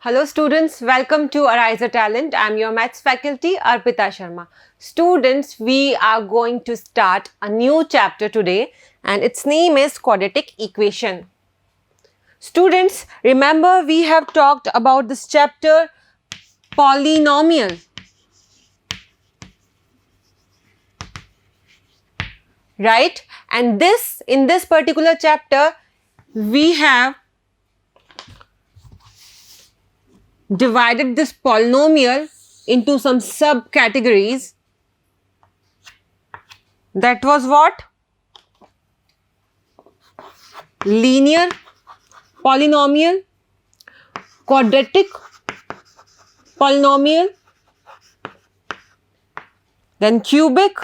Hello students, welcome to AriserTalent. I am your maths faculty Arpita Sharma. Students, we are going to start a new chapter today and its name is Quadratic Equation. Students, remember we have talked about this chapter polynomial. Right? And in this particular chapter we have divided this polynomial into some subcategories. That was what? Linear polynomial, quadratic polynomial, then cubic,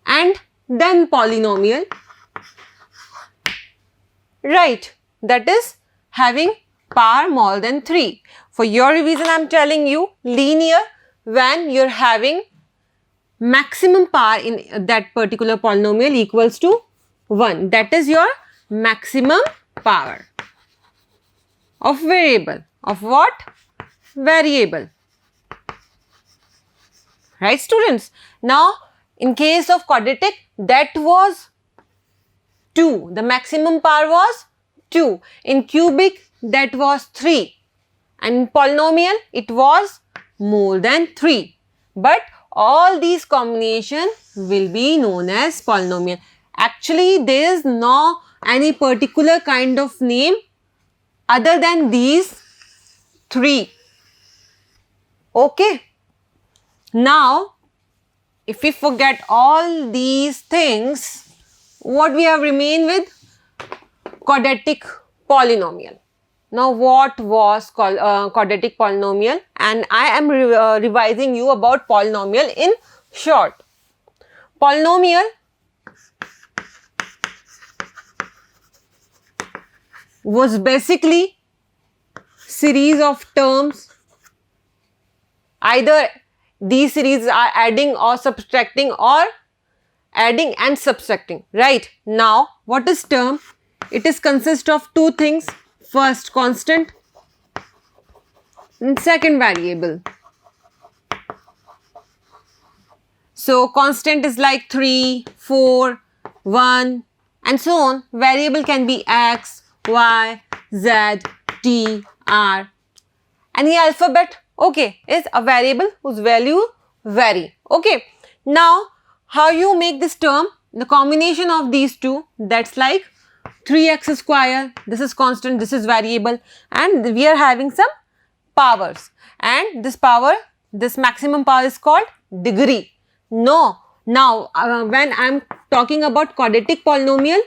and then polynomial. Right, that is having power more than 3. For your revision, I am telling you linear when you are having maximum power in that particular polynomial equals to 1. That is your maximum power of variable. Of what? Variable. Right, students? Now, in case of quadratic, that was 2. The maximum power was 2. In cubic, that was 3. And in polynomial, it was more than 3. But all these combinations will be known as polynomial. Actually, there is no any particular kind of name other than these 3. Okay. Now, if we forget all these things, what we have remained with? Quadratic polynomial. Now, what was called quadratic polynomial? And I am revising you about polynomial in short. Polynomial was basically series of terms. Either these series are adding or subtracting, or adding and subtracting. Right? Now, what is term? It is consist of two things. First, constant, and second, variable. So, constant is like 3, 4, 1 and so on. Variable can be x, y, z, t, r. Any alphabet, okay, is a variable whose value vary. Okay. Now, how you make this term? The combination of these two, that's like 3x square, this is constant, this is variable, and we are having some powers, and this power, this maximum power is called degree. No, now when I am talking about quadratic polynomial,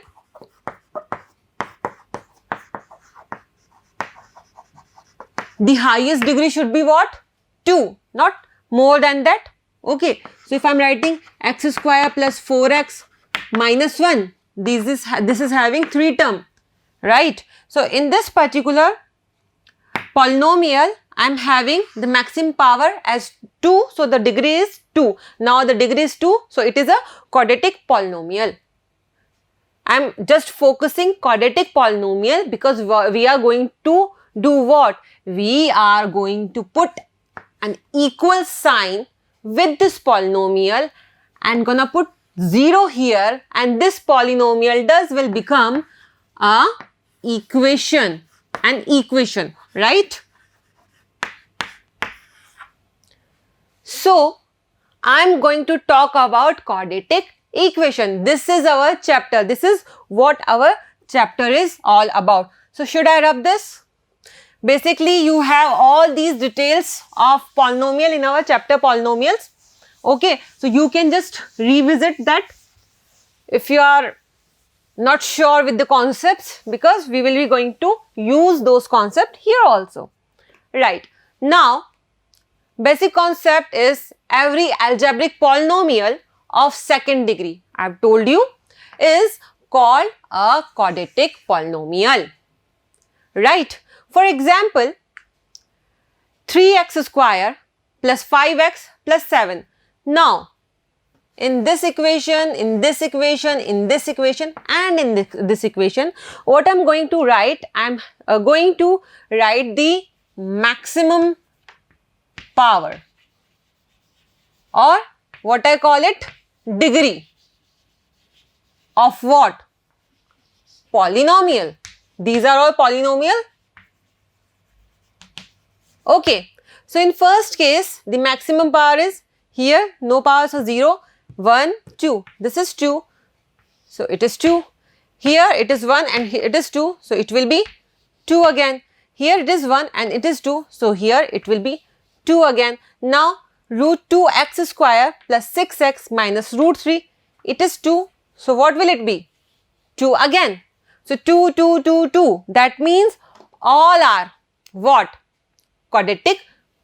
the highest degree should be what? 2, not more than that. Okay, so if I am writing x square plus 4x minus 1, this is having 3 term, right? So, in this particular polynomial, I am having the maximum power as 2. So, the degree is 2. Now, the degree is 2. So, it is a quadratic polynomial. I am just focusing quadratic polynomial because we are going to do what? We are going to put an equal sign with this polynomial and gonna put 0 here, and this polynomial will become a equation, an equation, right? So, I am going to talk about quadratic equation. This is our chapter. This is what our chapter is all about. So, should I rub this? Basically, you have all these details of polynomial in our chapter polynomials. Okay, so you can just revisit that if you are not sure with the concepts, because we will be going to use those concepts here also. Right. Now, basic concept is every algebraic polynomial of second degree, I have told you, is called a quadratic polynomial. Right. For example, 3x square plus 5x plus 7. Now, in this equation, in this equation, in this equation, and in this equation, what I'm going to write, I'm going to write the maximum power, or what I call it, degree of what? Polynomial. These are all polynomial. Okay. So in first case, the maximum power is here, no power, so 0, 1, 2. This is 2, so it is 2. Here it is 1 and here it is 2, so it will be 2 again. Here it is 1 and it is 2, so here it will be 2 again. Now root 2x square plus 6x minus root 3, it is 2. So what will it be? 2 again. So 2, 2, 2, 2. That means all are what? Quadratic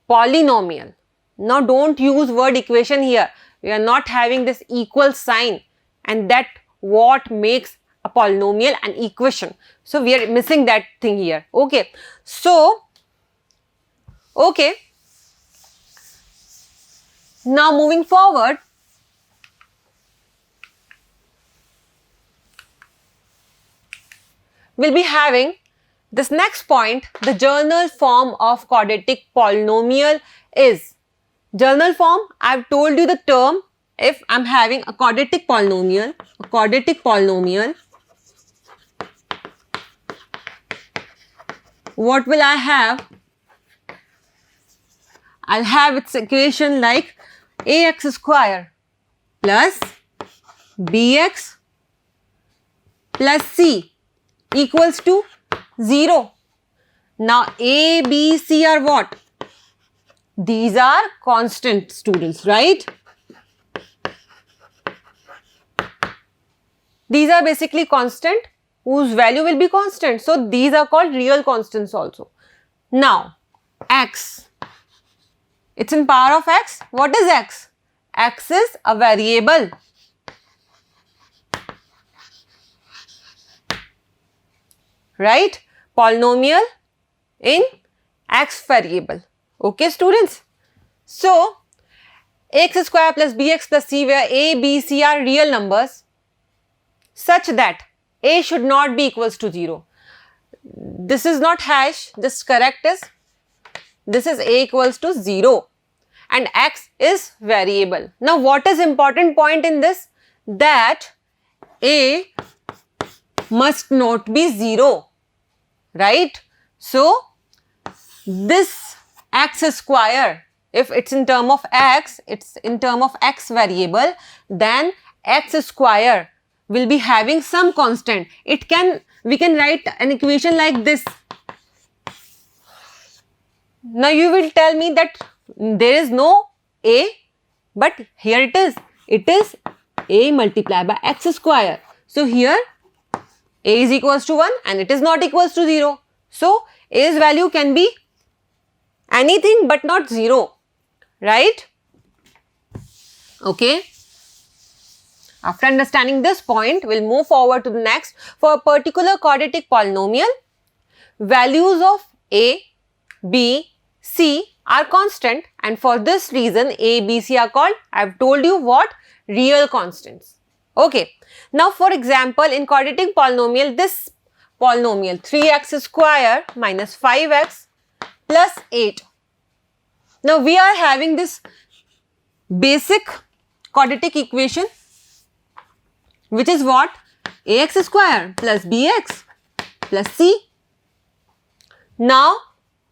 polynomial. Now don't use word equation here. We are not having this equal sign, and that what makes a polynomial an equation. So we are missing that thing here. Okay. So, okay. Now moving forward, we'll be having this next point. The journal form of quadratic polynomial is, journal form, I've told you the term. If I'm having a quadratic polynomial, what will I have? I'll have its equation like ax square plus bx plus c equals to 0. Now a, b, c are what? These are constant, students, right? These are basically constant whose value will be constant. So these are called real constants also. Now x, it's in power of x. What is x? X is a variable. Right? Polynomial in x variable. Okay, students. So ax square plus bx plus c, where a, b, c are real numbers, such that a should not be equals to 0. This is not hash, just correct is, this is a equals to 0 and x is variable. Now what is important point in this? That a must not be 0, right? So this x square, if it's in term of x, it's in term of x variable, then x square will be having some constant. We can write an equation like this. Now you will tell me that there is no a, but here it is. It is a multiplied by x square. So here a is equals to 1 and it is not equals to 0. So a's value can be anything but not 0, right? Okay. After understanding this point, we'll move forward to the next. For a particular quadratic polynomial, values of a, b, c are constant, and for this reason a, b, c are called, I've told you what, real constants. Okay. Now for example, in quadratic polynomial, this polynomial 3x square minus 5x plus 8. Now we are having this basic quadratic equation, which is what? Ax square plus bx plus c. Now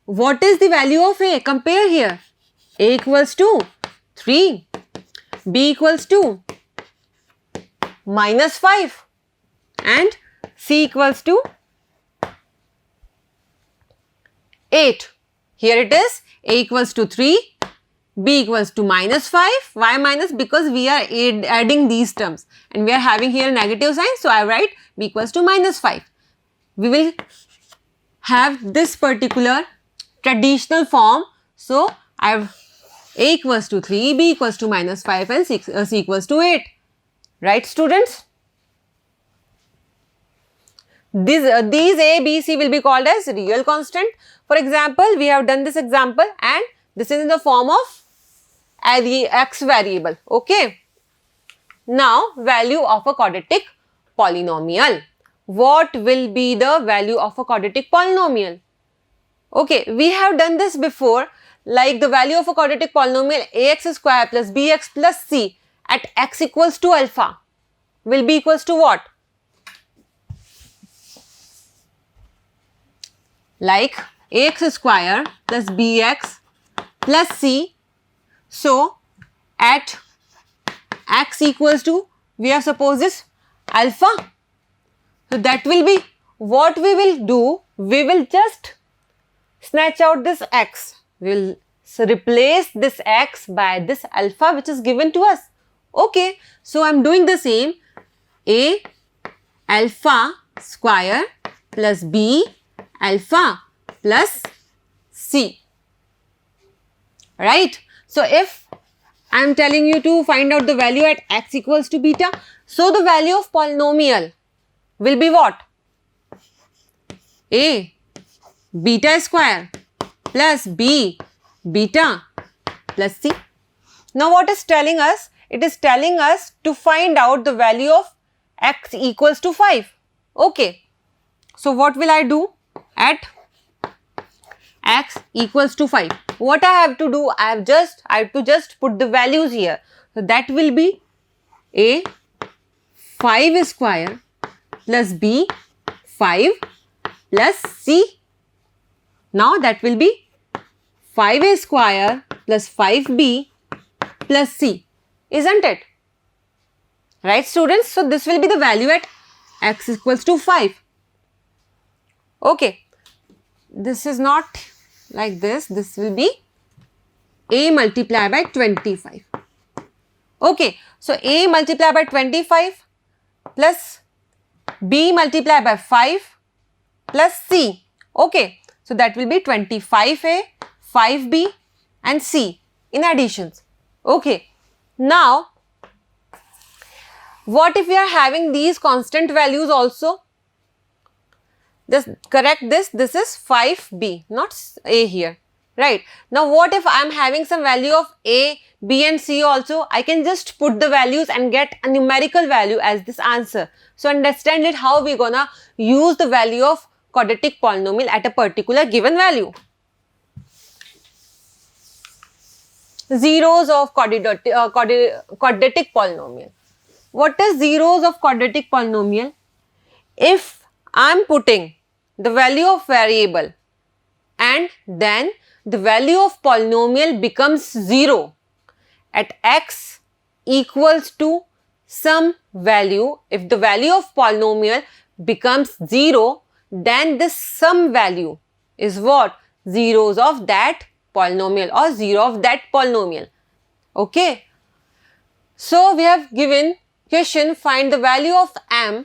what is the value of a? Compare here. A equals to 3, b equals to minus 5 and c equals to 8. Here it is, a equals to 3, b equals to minus 5. Why minus? Because we are adding these terms and we are having here a negative sign. So I write b equals to minus 5. We will have this particular traditional form. So I have a equals to 3, b equals to minus 5 and c equals to 8. Right, students? These a, b, c will be called as real constant. For example, we have done this example and this is in the form of x variable. Okay. Now, value of a quadratic polynomial. What will be the value of a quadratic polynomial? Okay, we have done this before, like the value of a quadratic polynomial ax square plus bx plus c at x equals to alpha will be equals to what? Like ax square plus bx plus c. So, at x equals to, we have supposed this alpha. So, that will be what we will do. We will just snatch out this x. We will replace this x by this alpha which is given to us. Okay. So, I am doing the same. A alpha square plus b alpha plus c. Right. So, if I am telling you to find out the value at x equals to beta, so the value of polynomial will be what? A beta square plus b beta plus c. Now, what is telling us? It is telling us to find out the value of x equals to 5. Okay. So, what will I do at x equals to 5? What I have to do? I have to just put the values here. So, that will be a 5 square plus b 5 plus c. Now, that will be 5a square plus 5b plus c, isn't it? Right, students? So, this will be the value at x equals to 5. Okay. This is not like this. This will be a multiplied by 25. Okay. So, a multiplied by 25 plus b multiplied by 5 plus c. Okay. So, that will be 25a, 5b and c in additions. Okay. Now, what if we are having these constant values also? Just correct this. This is 5b, not a here. Right. Now, what if I am having some value of a, b and c also? I can just put the values and get a numerical value as this answer. So, understand it how we gonna use the value of quadratic polynomial at a particular given value. Zeros of quadratic polynomial. What is zeros of quadratic polynomial? If I am putting the value of variable and then the value of polynomial becomes 0 at x equals to some value. If the value of polynomial becomes 0, then this sum value is what? Zeros of that polynomial or 0 of that polynomial. Okay. So, we have given question, find the value of m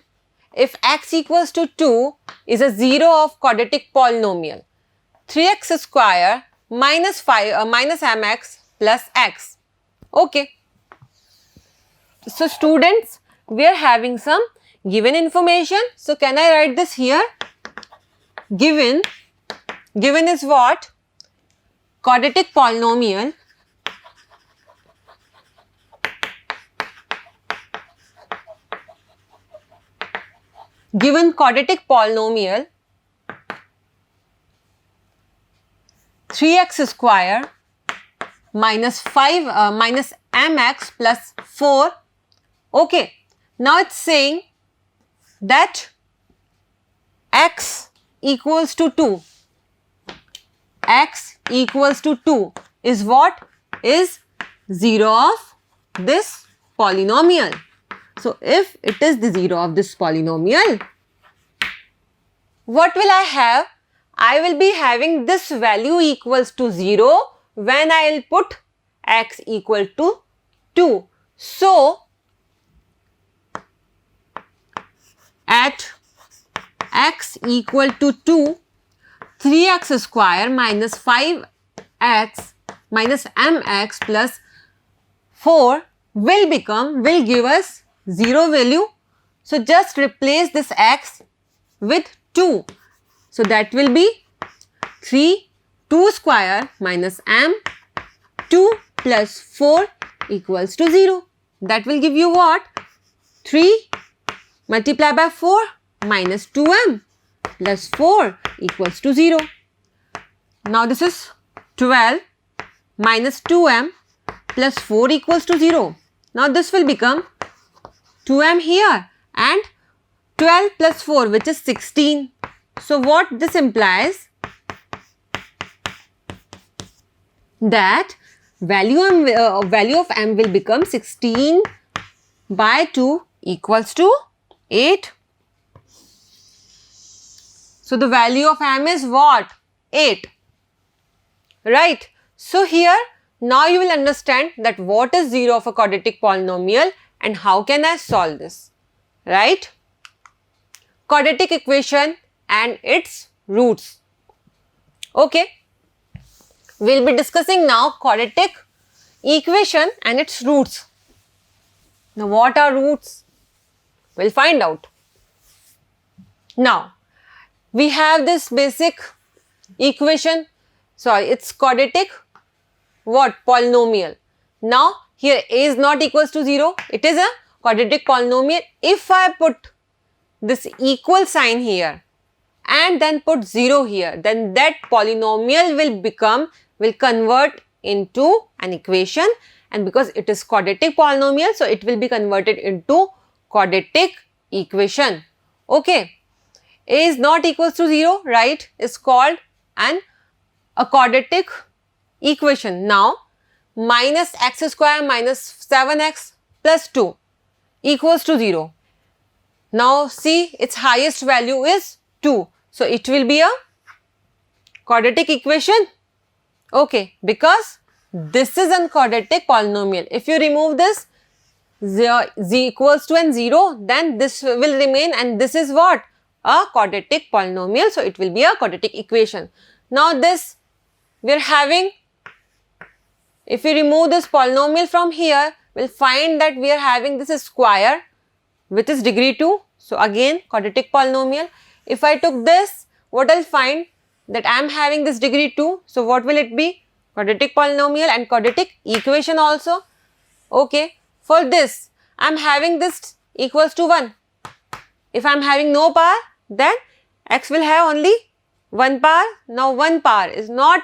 if x equals to 2 is a 0 of quadratic polynomial. 3x square minus mx plus x. Okay. So, students, we are having some given information. So, can I write this here? Given is what? Quadratic polynomial given quadratic polynomial 3x square minus mx plus 4. Okay. Now, it is saying that x equals to 2. X equals to 2 is what? Is 0 of this polynomial. So, if it is the 0 of this polynomial, what will I have? I will be having this value equals to 0 when I will put x equal to 2. So, at x equal to 2, 3x square minus 5x minus mx plus 4 will give us 0 value. So, just replace this x with 2. So, that will be 2 square minus m 2 plus 4 equals to 0. that will give you what? 3 multiplied by 4 minus 2m plus 4 equals to 0. Now this is 12 minus 2m plus 4 equals to 0. Now this will become 2m here and 12 plus 4, which is 16. So what this implies? That value of m will become 16 by 2 equals to 8. So the value of m is what? 8. Right. So here now you will understand that what is 0 of a quadratic polynomial and how can I solve this. Right. Quadratic equation and its roots. Okay. We will be discussing now quadratic equation and its roots. Now what are roots? We will find out. Now we have this basic equation, sorry, it's quadratic what? Polynomial. Now here a is not equals to 0, it is a quadratic polynomial. If I put this equal sign here and then put 0 here, then that polynomial will convert into an equation, and because it is quadratic polynomial, so it will be converted into quadratic equation. Okay. A is not equals to 0, right, is called a quadratic equation. Now minus x square minus 7x plus 2 equals to 0. Now see, its highest value is 2. So it will be a quadratic equation. Okay, because this is a quadratic polynomial. If you remove this z equals to and 0, then this will remain, and this is what? A quadratic polynomial. So it will be a quadratic equation. Now this we are having, if we remove this polynomial from here, we will find that we are having this square which is degree 2. So again quadratic polynomial. If I took this, what I will find? That I am having this degree 2. So what will it be? Quadratic polynomial and quadratic equation also. Okay. For this, I am having this equals to 1. If I am having no power, then x will have only 1 power. Now 1 power is not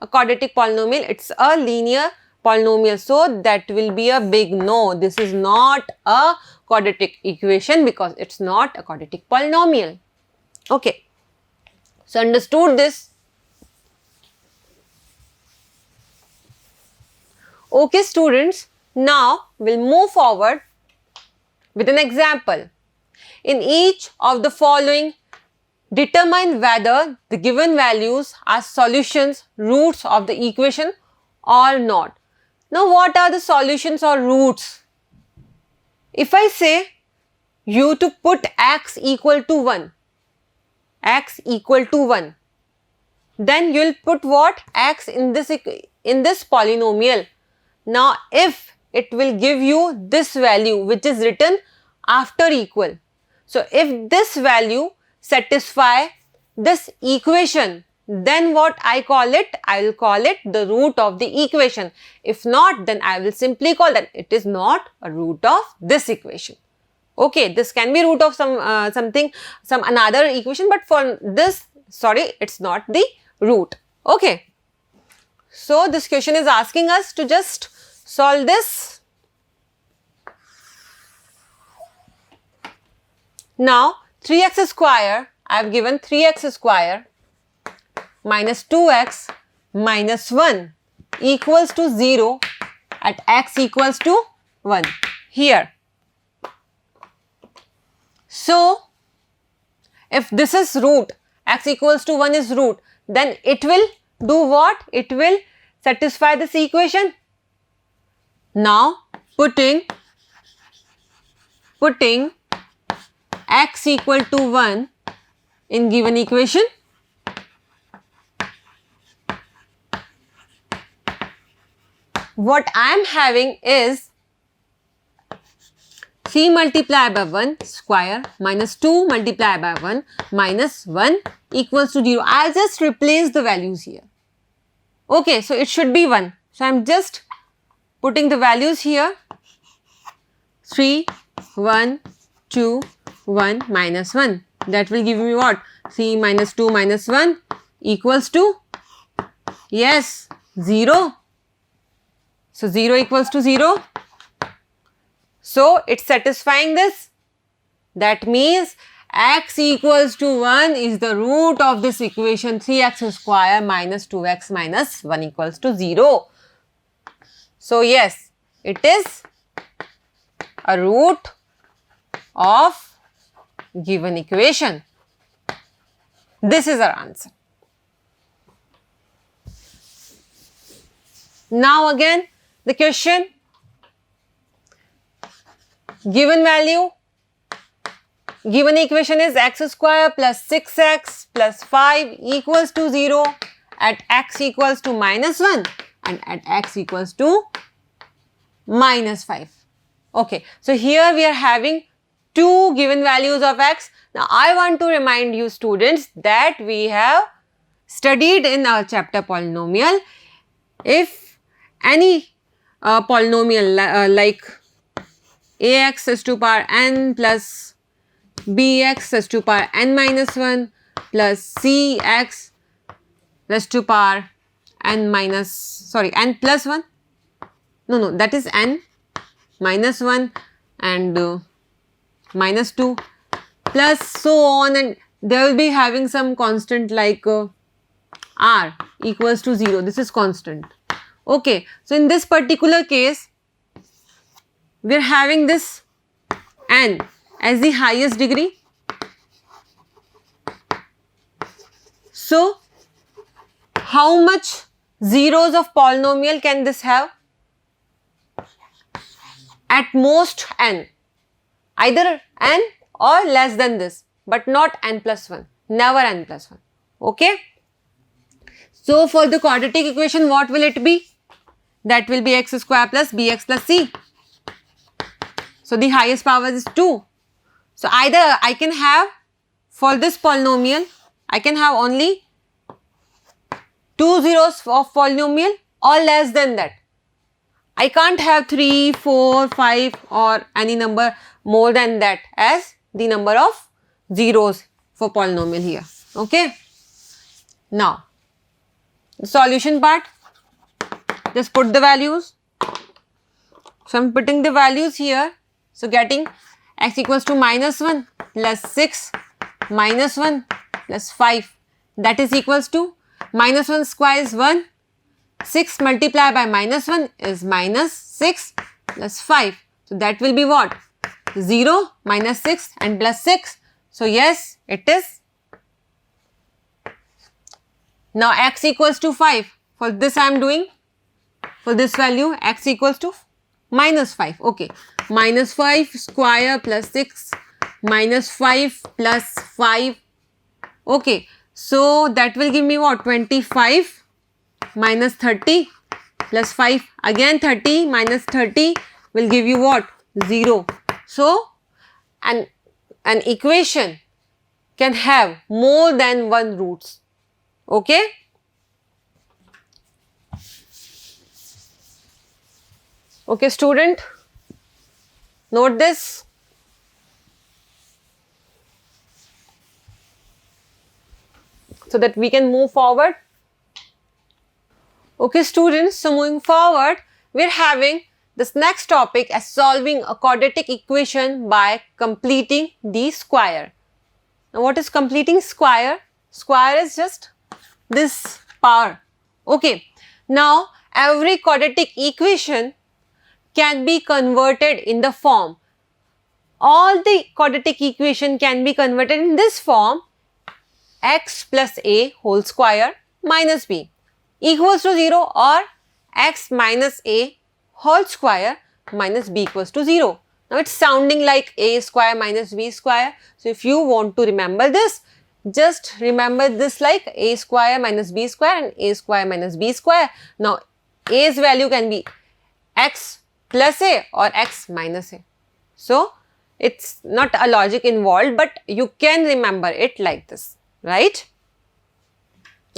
a quadratic polynomial, it is a linear polynomial. So that will be a big no. This is not a quadratic equation because it is not a quadratic polynomial. Okay. So understood this? Okay students, now we will move forward with an example. In each of the following, determine whether the given values are solutions, roots of the equation or not. Now what are the solutions or roots? If I say you to put x equal to 1, x equal to 1, then you will put what? X in this polynomial. Now if it will give you this value which is written after equal. So if this value satisfy this equation, then what I call it? I will call it the root of the equation. If not, then I will simply call that it is not a root of this equation. Okay, this can be root of some another equation, but for this, sorry, it's not the root. Okay. So this question is asking us to just solve this. Now 3x square, I have given 3x square minus 2x minus 1 equals to 0 at x equals to 1 here. So if this is root, x equals to 1 is root, then it will do what? It will satisfy this equation. Now putting x equal to 1 in given equation, what I am having is 3 multiplied by 1 square minus 2 multiplied by 1 minus 1 equals to 0. I will just replace the values here. Okay, so it should be 1. So I am just putting the values here. 3, 1, 2, 1, minus 1. That will give me what? 3 minus 2 minus 1 equals to, yes, 0. So 0 equals to 0. So it's satisfying this. That means x equals to 1 is the root of this equation 3x square minus 2x minus 1 equals to 0. So yes, it is a root of given equation. This is our answer. Now again the question, given value, given equation is x square plus 6x plus 5 equals to 0 at x equals to minus 1 and at x equals to minus 5. Okay, so here we are having two given values of x. Now I want to remind you students that we have studied in our chapter polynomial, if any polynomial like ax raised to power n plus bx raised to power n minus 1 plus cx raised to power n plus 1, no, that is n minus 1 and minus 2 plus so on, and they will be having some constant like r equals to 0. This is constant. Okay, so in this particular case we are having this n as the highest degree. So how much zeros of polynomial can this have? At most n, either n or less than this, but not n plus 1, never n plus 1. Okay. So for the quadratic equation, what will it be? That will be x square plus bx plus c. So the highest power is 2. So either I can have, for this polynomial, I can have only 2 zeros of polynomial or less than that. I can't have 3, 4, 5 or any number more than that as the number of zeros for polynomial here. Okay. Now, the solution part, just put the values. So I am putting the values here. So getting x equals to minus 1 plus 6 minus 1 plus 5, that is equals to minus 1 square is 1, 6 multiplied by minus 1 is minus 6 plus 5. So that will be what? 0 minus 6 and plus 6. So yes, it is. Now x equals to 5. For this I am doing, for this value x equals to minus 5. Okay, minus 5 square plus 6 minus 5 plus 5. Okay, so that will give me what? 25 minus 30 plus 5. Again 30 minus 30 will give you what? 0. So an equation can have more than one roots. Okay. Okay, student, note this. So that we can move forward. Okay, students, so moving forward, we are having this next topic as solving a quadratic equation by completing the square. Now, what is completing square? Square is just this power. Okay, now every quadratic equation can be converted in the form. All the quadratic equation can be converted in this form: x plus a whole square minus b equals to 0, or x minus a whole square minus b equals to 0. Now it's sounding like a square minus b square. So if you want to remember this, just remember this like a square minus b square and a square minus b square. Now a's value can be x plus a or x minus a. So it's not a logic involved, but you can remember it like this, right?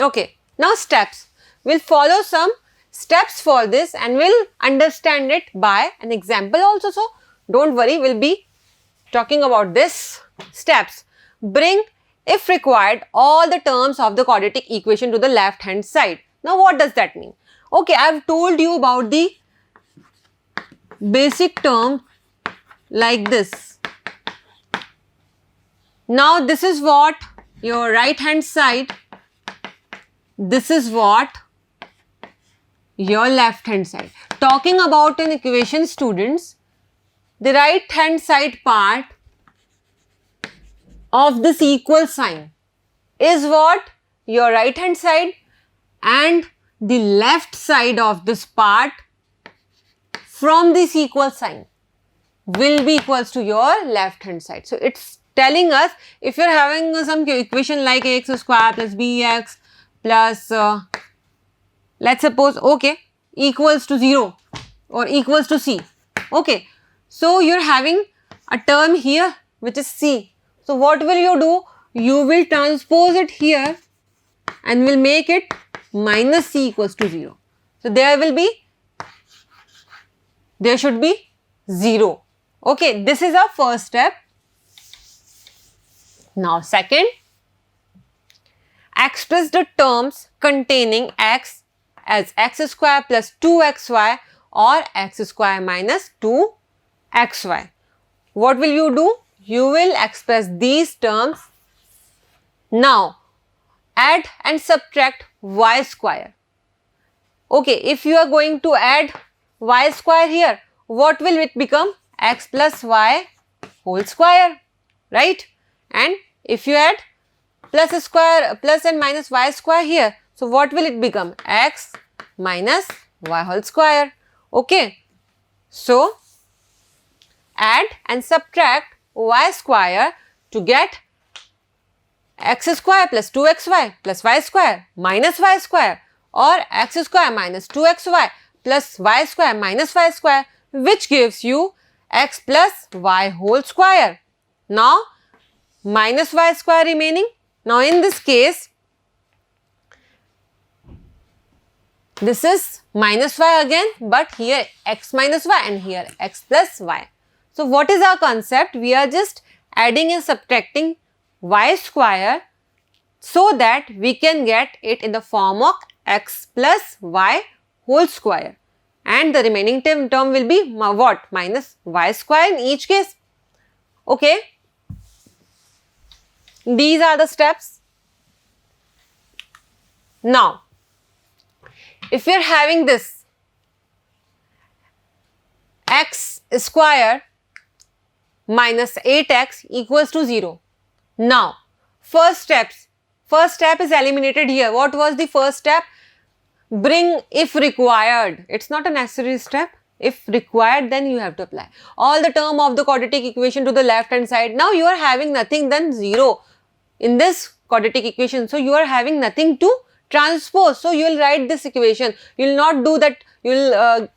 Okay, now steps. We'll follow some steps for this and we'll understand it by an example also. So Don't worry, we'll be talking about this steps. Bring, if required, all the terms of the quadratic equation to the left hand side. Now what does that mean? Okay, I've told you about the basic term like this. Now this is what your right hand side, this is what your left hand side. Talking about an equation, students, the right hand side part of this equal sign is what? Your right hand side, and the left side of this part from this equal sign will be equals to your left hand side. So it's telling us, if you're having some equation like ax square plus bx plus let's suppose, okay, equals to 0 or equals to c. Okay, so you're having a term here which is c. So what will you do? You will transpose it here and will make it minus c equals to 0. So there should be 0. Okay, this is our first step. Now second, express the terms containing x as x square plus 2xy or x square minus 2xy. What will you do? You will express these terms. Now add and subtract y square. Okay, if you are going to add y square here, what will it become? X plus y whole square, right? And if you add plus and minus y square here, so what will it become? X minus y whole square. Okay, so add and subtract y square to get x square plus 2xy plus y square minus y square, or x square minus 2xy plus y square minus y square, which gives you x plus y whole square. Now minus y square remaining. Now in this case, this is minus y again, but here x minus y and here x plus y. So what is our concept? We are just adding and subtracting y square so that we can get it in the form of x plus y whole square, and the remaining term will be what? Minus y square in each case. Okay, these are the steps. Now if you are having this x square minus 8x equals to 0. Now first step is eliminated here. What was the first step? Bring if required. It's not a necessary step. If required, then you have to apply all the term of the quadratic equation to the left hand side. Now you are having nothing than 0 in this quadratic equation, so you are having nothing to transpose. So you will write this equation. You will not do that. You will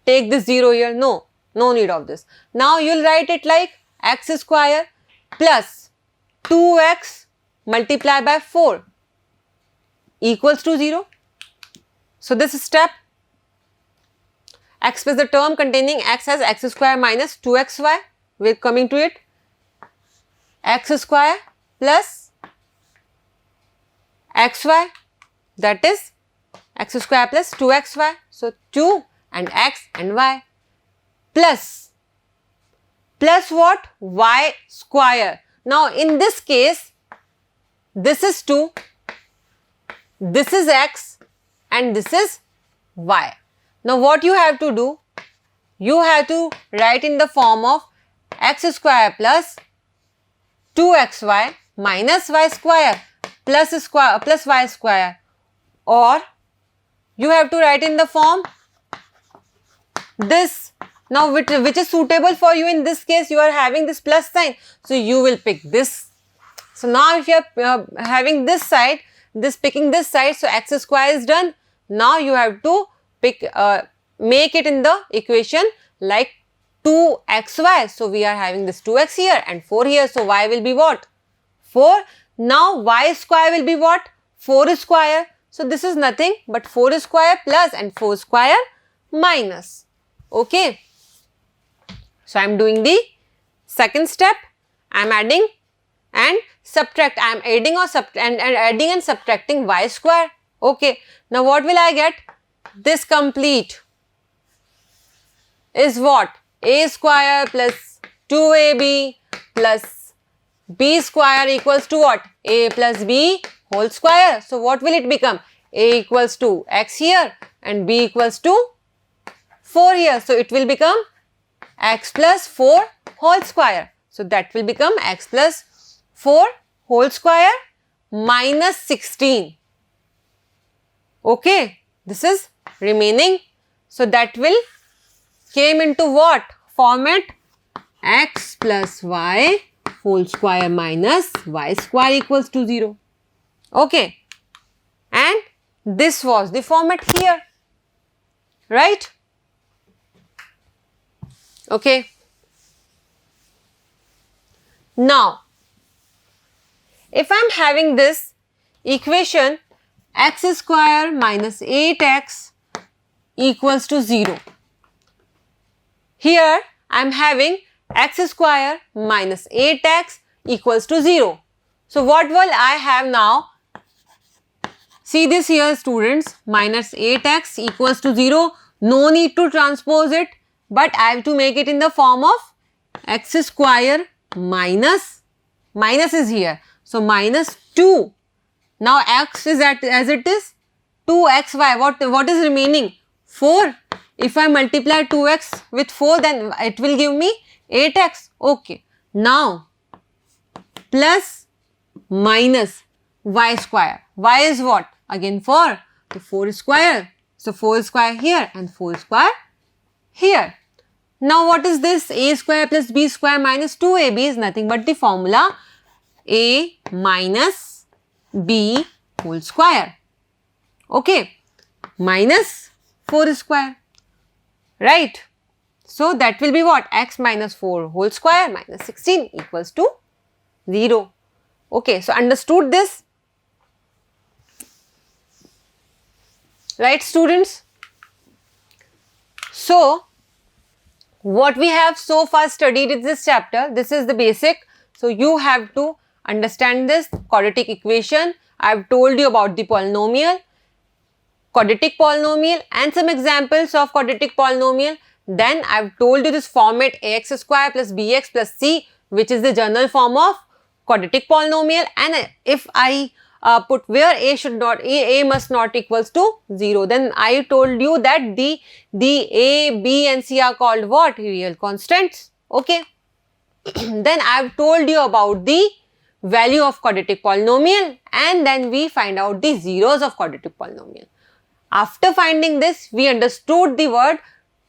take this 0 here. No need of this. Now you will write it like x square plus 2x multiplied by 4 equals to 0. So this step, express the term containing x as x square minus 2xy. We are coming to it. X square plus xy, that is x square plus 2xy. So 2 and x and y plus what? Y square. Now in this case, this is 2, this is x and this is y. Now what you have to do? You have to write in the form of x square plus 2xy minus y square plus y square, or you have to write in the form this. Now which is suitable for you? In this case you are having this plus sign, so you will pick this. So now if you are having this side, picking this side, so x square is done. Now you have to pick make it in the equation like 2xy. So we are having this 2x here and 4 here, so y will be what? 4. Now y square will be what? 4 square. So this is nothing but 4 square plus and 4 square minus. Okay. So I am doing the second step. I am adding and subtract. I am adding or adding and subtracting y square. Okay. Now what will I get? This complete is what? A square plus 2ab plus b square equals to what? A plus b whole square. So what will it become? A equals to x here and b equals to 4 here. So it will become x plus 4 whole square. So that will become x plus 4 whole square minus 16. Okay, this is remaining. So that will came into what? Format x plus y whole square minus y square equals to 0. Okay, and this was the format here, right? Okay. Now, if I am having this equation x square minus 8x equals to 0. Here I am having x square minus 8x equals to 0. So what will I have now? See this here students, minus 8x equals to 0. No need to transpose it, but I have to make it in the form of x square minus is here. So minus 2. Now x is as it is 2xy. What is remaining? 4. If I multiply 2x with 4, then it will give me 8x. Okay. Now plus minus y square. Y is what? Again 4. So 4 square. So 4 square here and 4 square here. Now what is this? A square plus b square minus 2ab is nothing but the formula a minus b whole square. Okay. Minus 4 square. Right. So that will be what? X minus 4 whole square minus 16 equals to 0. Okay. So understood this? Right students? So what we have so far studied in this chapter, this is the basic. So you have to understand this quadratic equation. I have told you about the polynomial, quadratic polynomial and some examples of quadratic polynomial. Then I have told you this format ax square plus bx plus c, which is the general form of quadratic polynomial, and if I put where a must not equals to 0, then I told you that the a, b and c are called what? Real constants. Okay. Then I have told you about the value of quadratic polynomial, and then we find out the zeros of quadratic polynomial. After finding this, we understood the word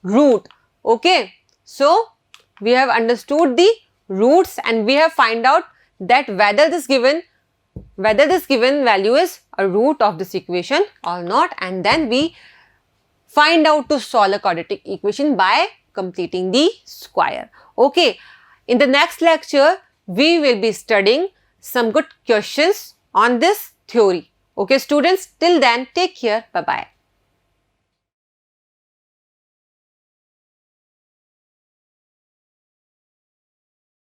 root. Okay. So we have understood the roots and we have find out that whether this given value is a root of this equation or not, and then we find out to solve a quadratic equation by completing the square. Okay. In the next lecture, we will be studying some good questions on this theory. Okay students, till then take care. Bye-bye.